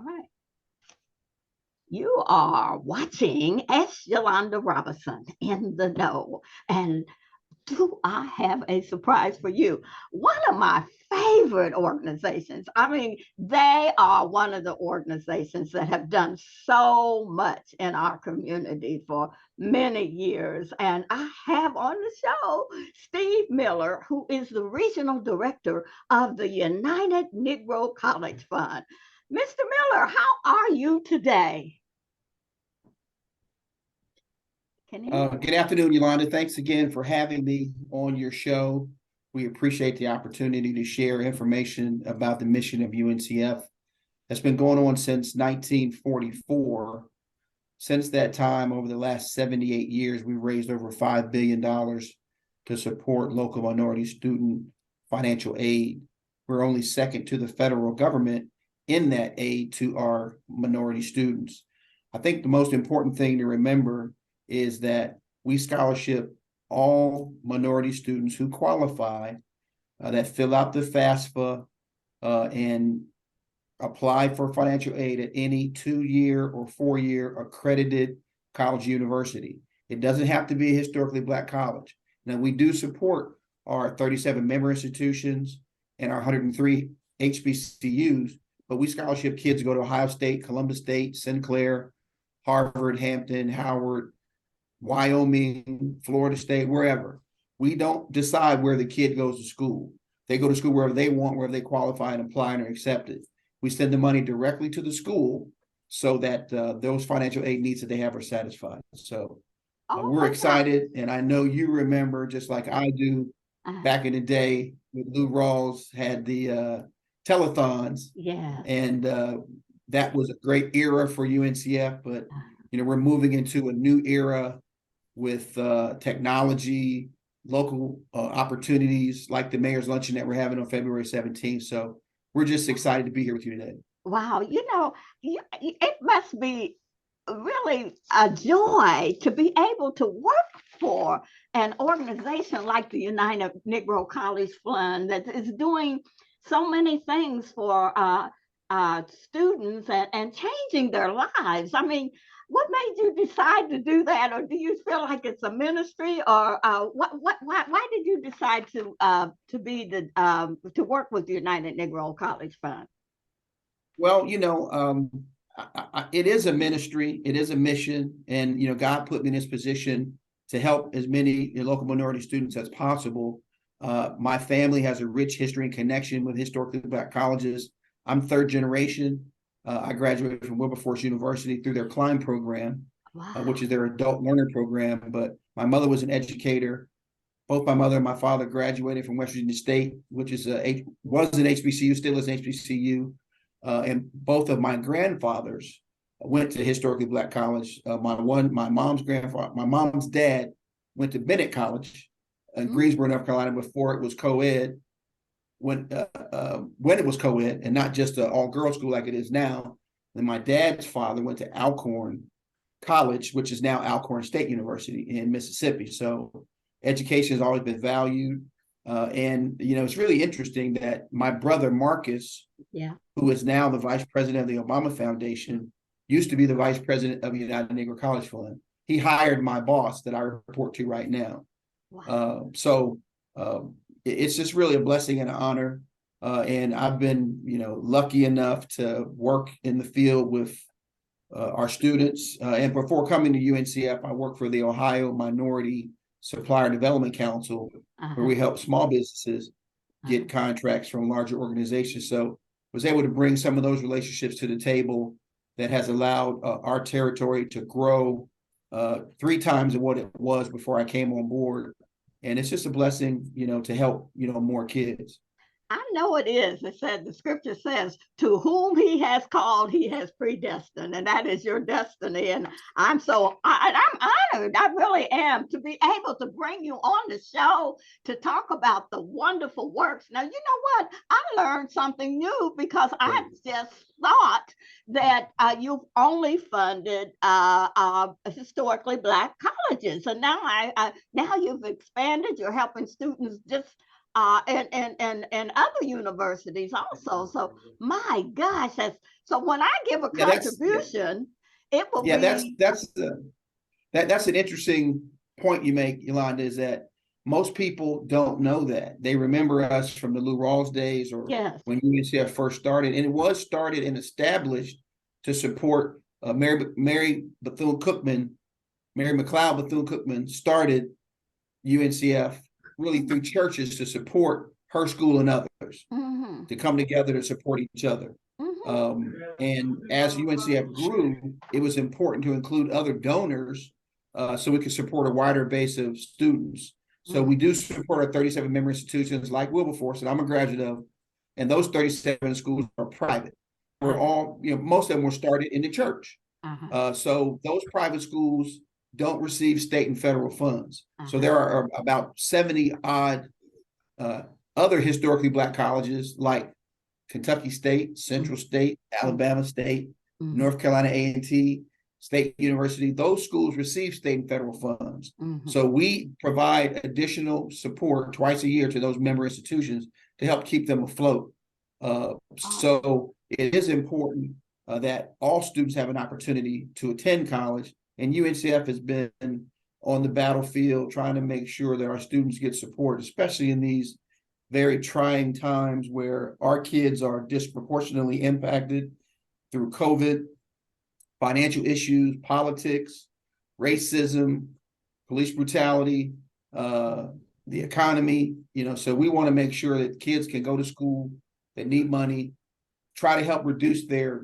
right. You are watching S.Yolanda Robinson in the know. And do I have a surprise for you? One of my favorite organizations. I mean, they are one of the organizations that have done so much in our community for many years. And I have on the show Steve Miller, who is the regional director of the United Negro College Fund. Mr. Miller, how are you today? Can you? Good afternoon, Yolanda. Thanks again for having me on your show. We appreciate the opportunity to share information about the mission of UNCF. That's been going on since 1944. Since that time, over the last 78 years, we've raised over $5 billion to support local minority student financial aid. We're only second to the federal government in that aid to our minority students. I think the most important thing to remember is that we scholarship all minority students who qualify, that fill out the FAFSA and apply for financial aid at any 2-year or 4-year accredited college university. It doesn't have to be a historically Black college. Now, we do support our 37 member institutions and our 103 HBCUs, but we scholarship kids to go to Ohio State, Columbus State, Sinclair, Harvard, Hampton, Howard, Wyoming, Florida State, wherever. We don't decide where the kid goes to school. They go to school wherever they want, wherever they qualify and apply and are accepted. We send the money directly to the school so that those financial aid needs that they have are satisfied. So we're excited. And I know you remember, just like I do, back in the day, when Lou Rawls had the telethons. Yeah. And that was a great era for UNCF. But, we're moving into a new era with technology, local opportunities like the mayor's luncheon that we're having on February 17th. So we're just excited to be here with you today. Wow, it must be really a joy to be able to work for an organization like the United Negro College Fund that is doing so many things for students and changing their lives. I mean, what made you decide to do that, or do you feel like it's a ministry, or why did you decide to be to work with the United Negro College Fund? Well, it is a ministry, it is a mission, and God put me in this position to help as many local minority students as possible. My family has a rich history and connection with historically Black colleges. I'm third generation. I graduated from Wilberforce University through their Climb program, Wow. Which is their adult learner program. But my mother was an educator. Both my mother and my father graduated from West Virginia State, which was an HBCU, still is an HBCU. And both of my grandfathers went to historically Black college. My mom's dad went to Bennett College in Greensboro, North Carolina, before it was co-ed. When it was co-ed and not just an all-girls school like it is now. Then my dad's father went to Alcorn College, which is now Alcorn State University in Mississippi. So education has always been valued. And it's really interesting that my brother Marcus, who is now the vice president of the Obama Foundation, used to be the vice president of the United Negro College Fund. He hired my boss that I report to right now. Wow. It's just really a blessing and an honor. And I've been, lucky enough to work in the field with our students. And before coming to UNCF, I worked for the Ohio Minority Supplier Development Council, where we help small businesses get contracts from larger organizations. So was able to bring some of those relationships to the table that has allowed our territory to grow 3 times of what it was before I came on board. And it's just a blessing, to help, more kids. I know it is. The scripture says, to whom he has called, he has predestined, and that is your destiny. And I'm honored. I really am to be able to bring you on the show to talk about the wonderful works. Now, you know what? I learned something new because I just thought that you've only funded historically Black colleges, and now now you've expanded. You're helping students just and other universities also. So my gosh, so when I give a Yeah, contribution, it will yeah, be that's an interesting point you make, Yolanda, is that most people don't know that. They remember us from the Lou Rawls days or yes, when UNCF first started, and it was started and established to support Mary Bethune-Cookman. Mary McLeod Bethune-Cookman started UNCF really through churches to support her school and others mm-hmm, to come together to support each other. mm-hmm, And as UNCF grew, it was important to include other donors so we could support a wider base of students. So we do support our 37 member institutions like Wilberforce, that I'm a graduate of, and those 37 schools are private. We're all, most of them were started in the church. uh-huh, So those private schools don't receive state and federal funds. So uh-huh, there are about 70 odd uh, other historically Black colleges like Kentucky State, Central State, Alabama State, mm-hmm, North Carolina A&T, State University. Those schools receive state and federal funds. mm-hmm. So we provide additional support twice a year to those member institutions to help keep them afloat. So it is important that all students have an opportunity to attend college, and UNCF has been on the battlefield trying to make sure that our students get support, especially in these very trying times where our kids are disproportionately impacted through COVID, financial issues, politics, racism, police brutality, the economy. So we want to make sure that kids can go to school that need money, try to help reduce their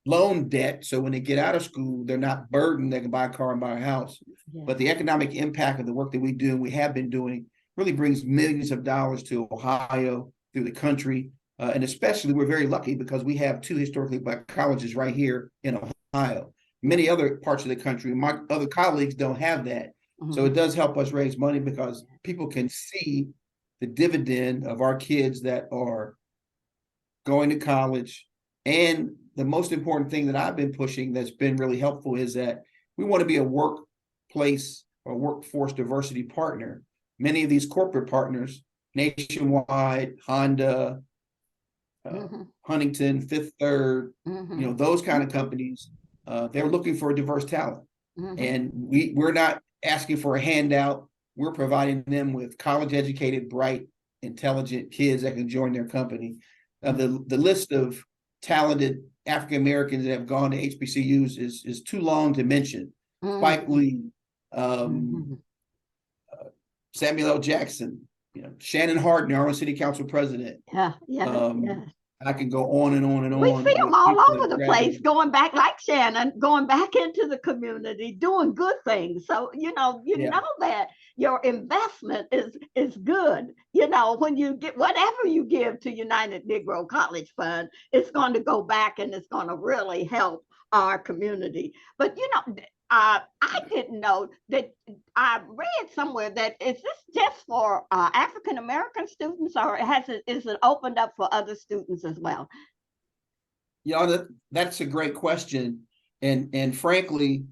loan debt. So when they get out of school, they're not burdened. They can buy a car and buy a house. Yeah. But the economic impact of the work that we do and we have been doing really brings millions of dollars to Ohio, through the country. And especially, we're very lucky because we have two historically Black colleges right here in Ohio. Many other parts of the country, my other colleagues don't have that. Mm-hmm. So it does help us raise money because people can see the dividend of our kids that are going to college. And the most important thing that I've been pushing that's been really helpful is that we want to be a workplace or workforce diversity partner. Many of these corporate partners, Nationwide, Honda, Huntington, Fifth Third, those kind of companies, they're looking for diverse talent. And we're not asking for a handout. We're providing them with college educated, bright, intelligent kids that can join their company. The list of talented African Americans that have gone to HBCUs is too long to mention. Spike Lee, Samuel L. Jackson, Shannon Hardin, our own city council president. Yeah. I can go on and on and We on. see them all over the place, going back like Shannon, going back into the community, doing good things. So know that your investment is good. When you get whatever you give to United Negro College Fund, it's going to go back and it's going to really help our community. But I didn't know that. I read somewhere that is this just for African American students, or is it opened up for other students as well? That's a great question, and frankly,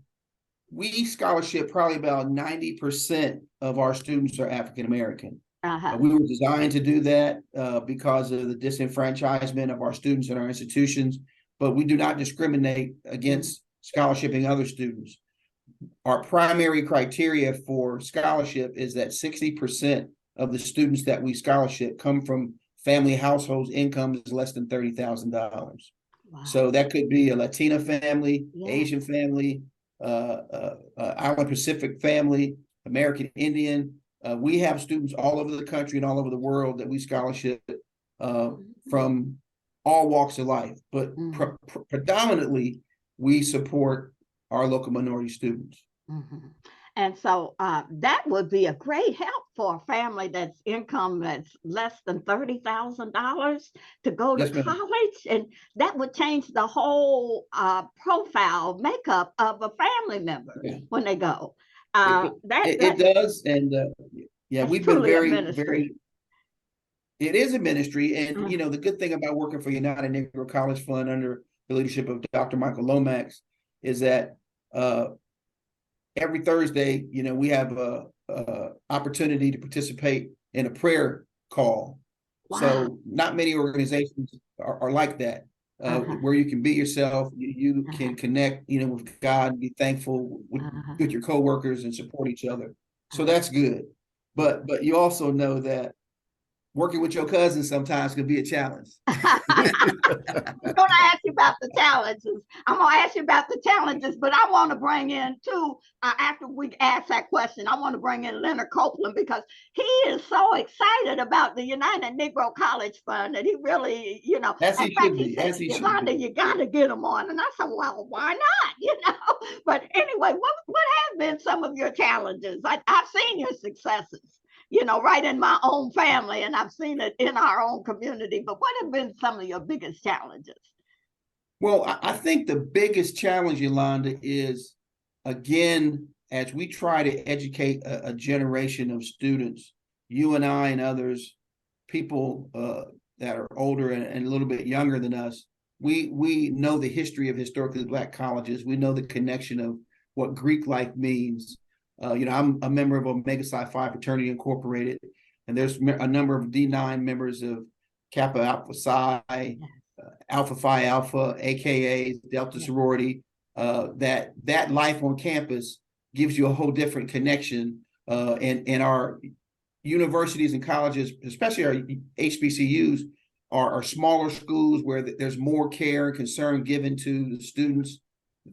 we scholarship probably about 90% of our students are African American. We were designed to do that because of the disenfranchisement of our students in our institutions, but we do not discriminate against scholarshiping other students. Our primary criteria for scholarship is that 60% of the students that we scholarship come from family households incomes less than $30,000. Wow. So that could be a Latina family, Asian family, Island Pacific family, American Indian. We have students all over the country and all over the world that we scholarship from all walks of life, but predominantly we support our local minority students. And so that would be a great help for a family that's income that's less than $30,000 to go to college. And that would change the whole profile makeup of a family member when they go. It does. And we've been very, it is a ministry. And, the good thing about working for United Negro College Fund under the leadership of Dr. Michael Lomax is that every Thursday, we have a opportunity to participate in a prayer call. Wow. So not many organizations are like that, Uh-huh. where you can be yourself, you Uh-huh. can connect, with God, be thankful Uh-huh. with your coworkers and support each other. So Uh-huh. that's good. But you also know that working with your cousins sometimes can be a challenge. I'm going to ask you about the challenges. I'm going to ask you about the challenges, but I want to bring in too, after we ask that question, I want to bring in Leonard Copeland because he is so excited about the United Negro College Fund that he really, As in he fact, should he be, said, as he should Yolanda, be. you got to get him on. And I said, well, why not? But anyway, what have been some of your challenges? I've seen your successes, right in my own family, and I've seen it in our own community. But what have been some of your biggest challenges? Well, I think the biggest challenge, Yolanda, is again, as we try to educate a generation of students, you and I and others, people that are older and a little bit younger than us, we know the history of historically Black colleges. We know the connection of what Greek life means. I'm a member of Omega Psi Phi Fraternity Incorporated, and there's a number of D9 members of Kappa Alpha Psi, Alpha Phi Alpha, aka Delta sorority. That life on campus gives you a whole different connection. And our universities and colleges, especially our HBCUs, are smaller schools where there's more care and concern given to the students.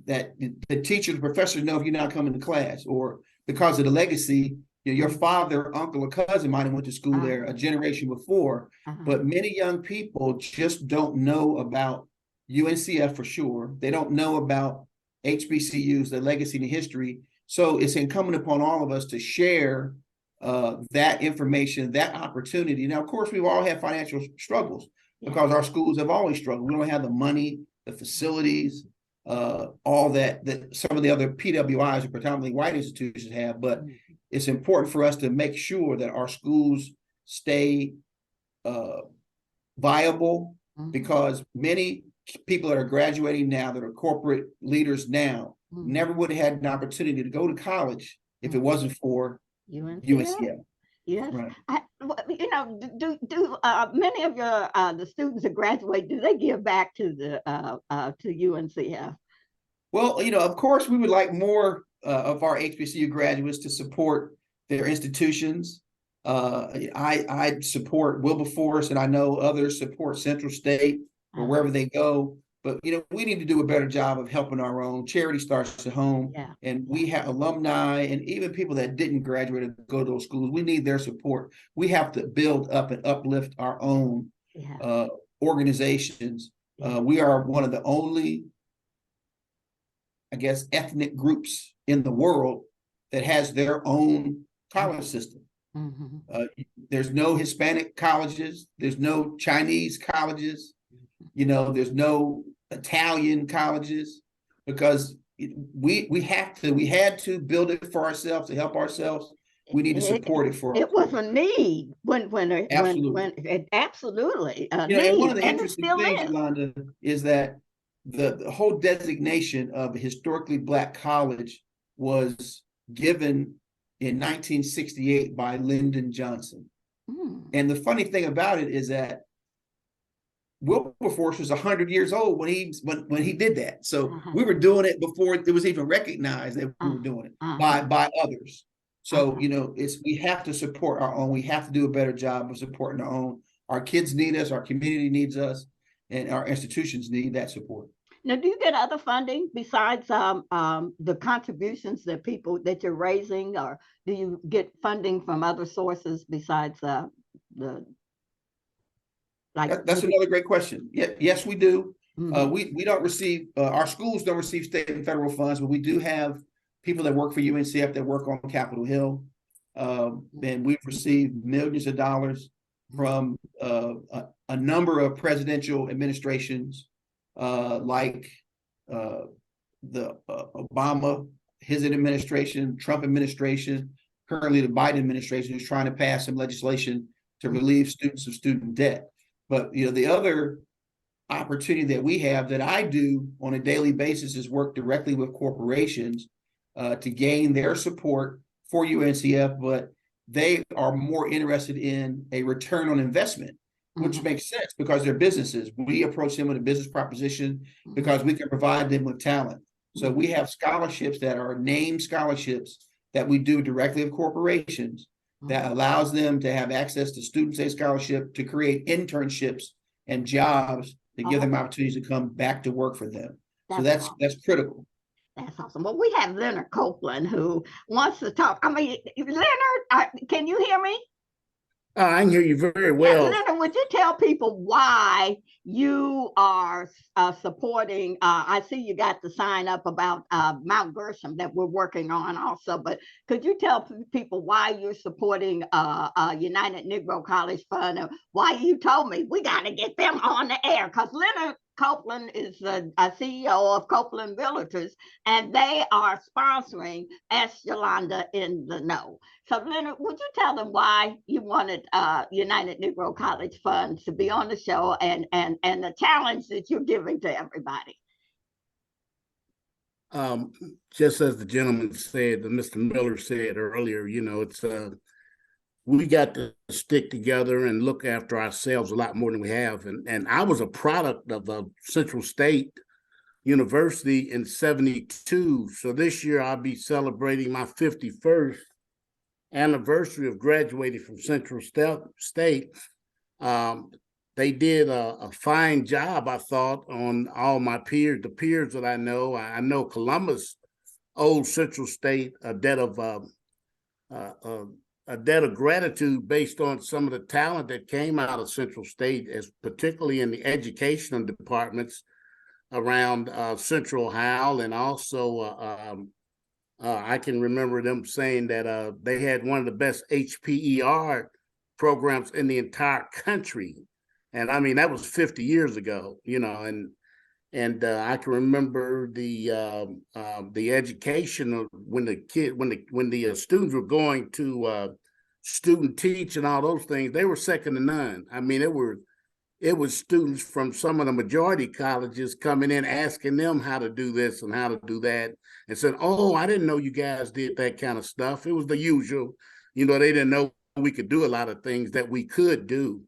That the teachers, the professors know if you're not coming to class, or because of the legacy, your father, uncle, or cousin might have went to school there a generation before. But many young people just don't know about UNCF for sure. They don't know about HBCUs, the legacy and history. So it's incumbent upon all of us to share that information, that opportunity. Now, of course, we've all had financial struggles because our schools have always struggled. We don't have the money, the facilities, all that some of the other PWIs or predominantly white institutions have. But it's important for us to make sure that our schools stay viable, because many people that are graduating now, that are corporate leaders now, never would have had an opportunity to go to college if it wasn't for UNCF. Yes. Right. Do many of your the students that graduate, do they give back to the to UNCF? Well, of course, we would like more of our HBCU graduates to support their institutions. I support Wilberforce, and I know others support Central State or wherever they go. But we need to do a better job of helping our own. Charity starts at home, and we have alumni and even people that didn't graduate and go to those schools. We need their support. We have to build up and uplift our own organizations. We are one of the only, I guess, ethnic groups in the world that has their own college system. There's no Hispanic colleges. There's no Chinese colleges. There's no Italian colleges, because we had to build it for ourselves, to help ourselves. We need to support it for. It was a need absolutely. when it absolutely a need. And one of the interesting things, is. Yolanda, is that the whole designation of a historically Black college was given in 1968 by Lyndon Johnson. And the funny thing about it is that Wilberforce was 100 years old when he did that. So we were doing it before it was even recognized that we were doing it by others. So we have to support our own. We have to do a better job of supporting our own. Our kids need us. Our community needs us, and our institutions need that support. Now, do you get other funding besides the contributions that you're raising, or do you get funding from other sources besides the like? That's another great question. Yes, we do. We don't receive, our schools don't receive state and federal funds, but we do have people that work for UNCF that work on Capitol Hill, and we've received millions of dollars from a number of presidential administrations, like the Obama, his administration, Trump administration. Currently, the Biden administration is trying to pass some legislation to relieve students of student debt. But the other opportunity that we have, that I do on a daily basis, is work directly with corporations to gain their support for UNCF, but they are more interested in a return on investment, which makes sense because they're businesses. We approach them with a business proposition because we can provide them with talent. So we have scholarships that are named scholarships that we do directly with corporations that allows them to have access to student aid scholarship to create internships and jobs to give them opportunities to come back to work for them. So that's critical. That's awesome. Well, we have Leonard Copeland who wants to talk. I mean, Leonard, can you hear me? I can hear you very Yeah, well. Leonard, would you tell people why you are supporting? I see you got the sign up about Mount Gershom that we're working on also, but could you tell people why you're supporting United Negro College Fund and why you told me we got to get them on the air? Because Leonard Copeland is the CEO of Copeland Realtors, and they are sponsoring S.Yolanda in the Know. So, Leonard, would you tell them why you wanted United Negro College Fund to be on the show and the challenge that you're giving to everybody? Just as the gentleman said, Mr. Miller said earlier, it's we got to stick together and look after ourselves a lot more than we have. And I was a product of Central State University in '72. So this year I'll be celebrating my 51st anniversary of graduating from Central State. They did a fine job, I thought, on all my peers, the peers that I know. I know Columbus owed Central State a debt of gratitude based on some of the talent that came out of Central State, as particularly in the educational departments around Central Ohio, and also I can remember them saying that they had one of the best HPER programs in the entire country. And I mean, that was 50 years ago, and I can remember the education of when the students were going to student teach and all those things, they were second to none. I mean, it was students from some of the majority colleges coming in asking them how to do this and how to do that, and said, "Oh, I didn't know you guys did that kind of stuff." It was the usual, they didn't know we could do a lot of things that we could do.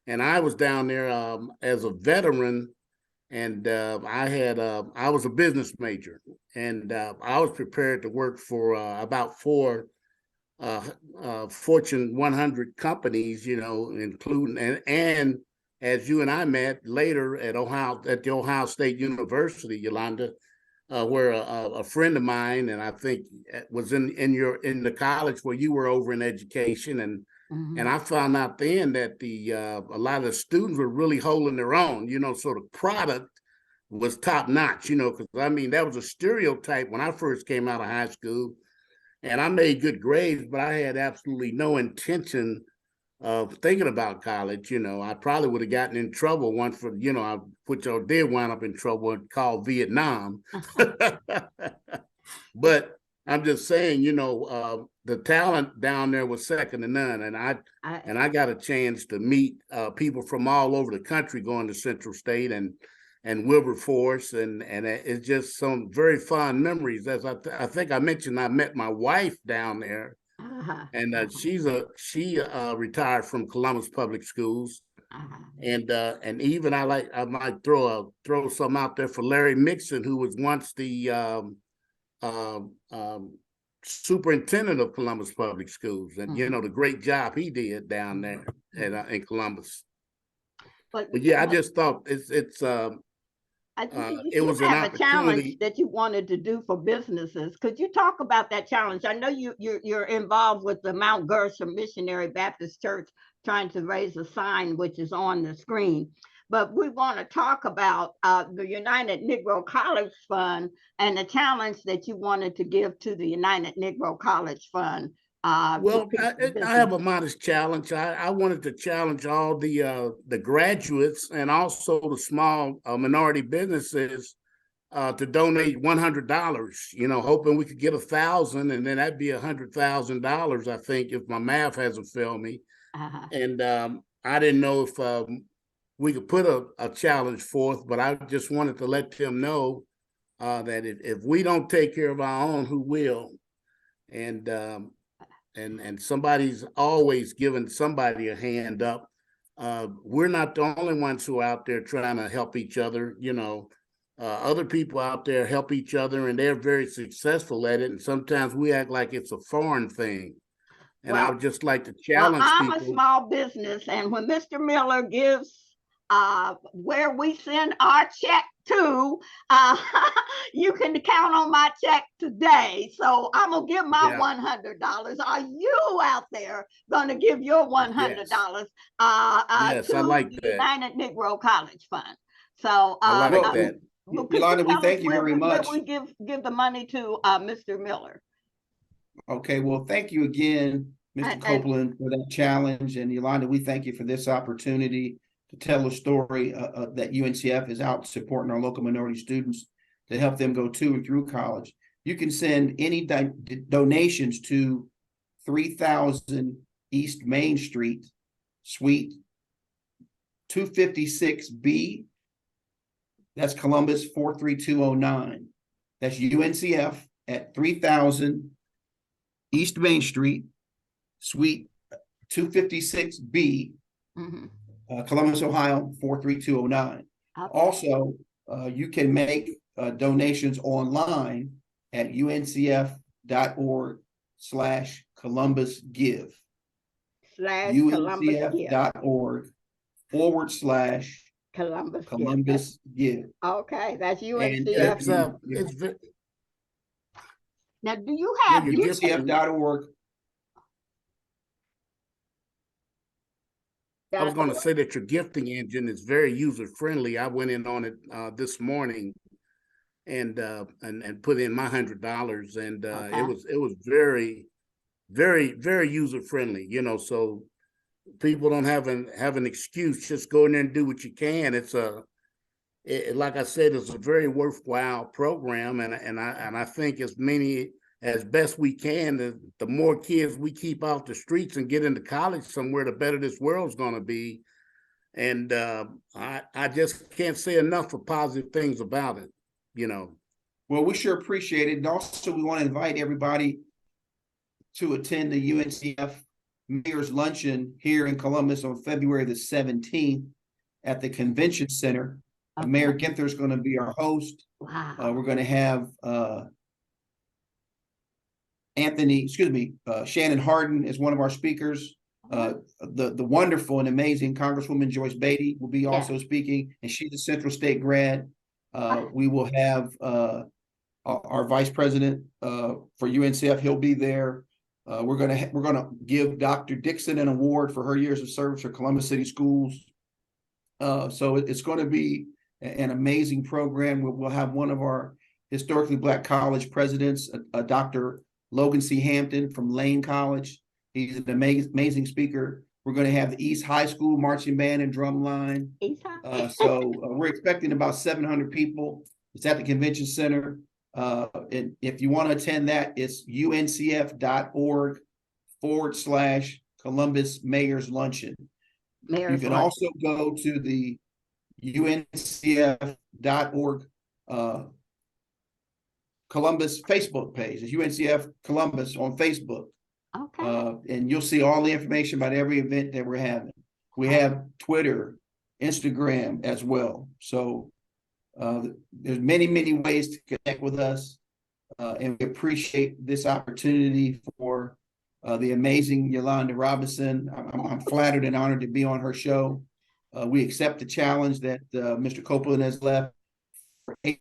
And I was down there as a veteran, and I was a business major, and I was prepared to work for about four Fortune 100 companies, including and as you and I met later at the Ohio State University, Yolanda, where a friend of mine, and I think was in the college where you were over in education, and I found out then that a lot of the students were really holding their own, so the product was top notch, because I mean that was a stereotype when I first came out of high school, and I made good grades, but I had absolutely no intention of thinking about college. I probably would have gotten in trouble once for, which I did wind up in trouble called Vietnam. But I'm just saying, the talent down there was second to none. And I got a chance to meet people from all over the country going to Central State and Wilberforce, and it's just some very fond memories. As I think I mentioned, I met my wife down there. And she retired from Columbus Public Schools, and even I might throw some out there for Larry Mixon, who was once the superintendent of Columbus Public Schools, and the great job he did down there in Columbus. But yeah, I just thought it was an have a challenge opportunity that you wanted to do for businesses. Could you talk about that challenge? I know you're involved with the Mount Gershom Missionary Baptist Church, trying to raise a sign which is on the screen. But we want to talk about the United Negro College Fund and the challenge that you wanted to give to the United Negro College Fund. Well, I have a modest challenge. I wanted to challenge all the graduates and also the small minority businesses to donate $100. Hoping we could get 1,000, and then that'd be $100,000. I think, if my math hasn't failed me. And I didn't know if we could put a challenge forth, but I just wanted to let them know that if we don't take care of our own, who will? And and somebody's always giving somebody a hand up. We're not the only ones who are out there trying to help each other. Other people out there help each other, and they're very successful at it. And sometimes we act like it's a foreign thing. And I would just like to challenge I'm people. a small business, and when Mr. Miller gives where we send our check to, you can count on my check today. So I'm gonna give my $100. Are you out there gonna give your $100 Yes, to I like the that. United Negro College Fund? So I like that. Yolanda, we thank you very much. Where we give the money to Mr. Miller. Okay, well, thank you again, Mr. Copeland, for that challenge. And Yolanda, we thank you for this opportunity to tell a story that UNCF is out supporting our local minority students to help them go to and through college. You can send any donations to 3000 East Main Street, Suite 256B. That's Columbus 43209. That's UNCF at 3000 East Main Street, Suite 256B, Columbus, Ohio 43209. Okay. Also, you can make donations online at uncf.org/ColumbusGive. uncf.org/Columbus Okay, that's UNCF. Now, do you have UNCF.org? I was going to say that your gifting engine is very user friendly. I went in on it this morning and put in my $100, and it was very, very, very user friendly. So people don't have an excuse. Just go in there and do what you can. Like I said, it's a very worthwhile program, and I think as best we can, the more kids we keep off the streets and get into college somewhere, the better this world's going to be. And I just can't say enough of positive things about it, Well, we sure appreciate it. And also, we want to invite everybody to attend the UNCF Mayor's Luncheon here in Columbus on February the 17th at the Convention Center. Okay. Mayor Ginther is going to be our host. Wow. We're going to have Shannon Hardin is one of our speakers. The wonderful and amazing Congresswoman Joyce Beatty will be also speaking, and she's a Central State grad. We will have our Vice President for UNCF. He'll be there. We're gonna give Dr. Dixon an award for her years of service for Columbus City Schools. So it's going to be an amazing program. We'll have one of our historically Black college presidents, Dr. Logan C. Hampton from Lane College. He's an amazing speaker. We're going to have the East High School marching band and drum line. So we're expecting about 700 people. It's at the Convention Center. And if you want to attend that, it's uncf.org/Columbus Mayor's Luncheon. You can also go to the uncf.org Columbus Facebook page. It's UNCF Columbus on Facebook. Okay. And you'll see all the information about every event that we're having. We have Twitter, Instagram as well. So there's many, many ways to connect with us. And we appreciate this opportunity for the amazing Yolanda Robinson. I'm flattered and honored to be on her show. We accept the challenge that Mr. Copeland has left.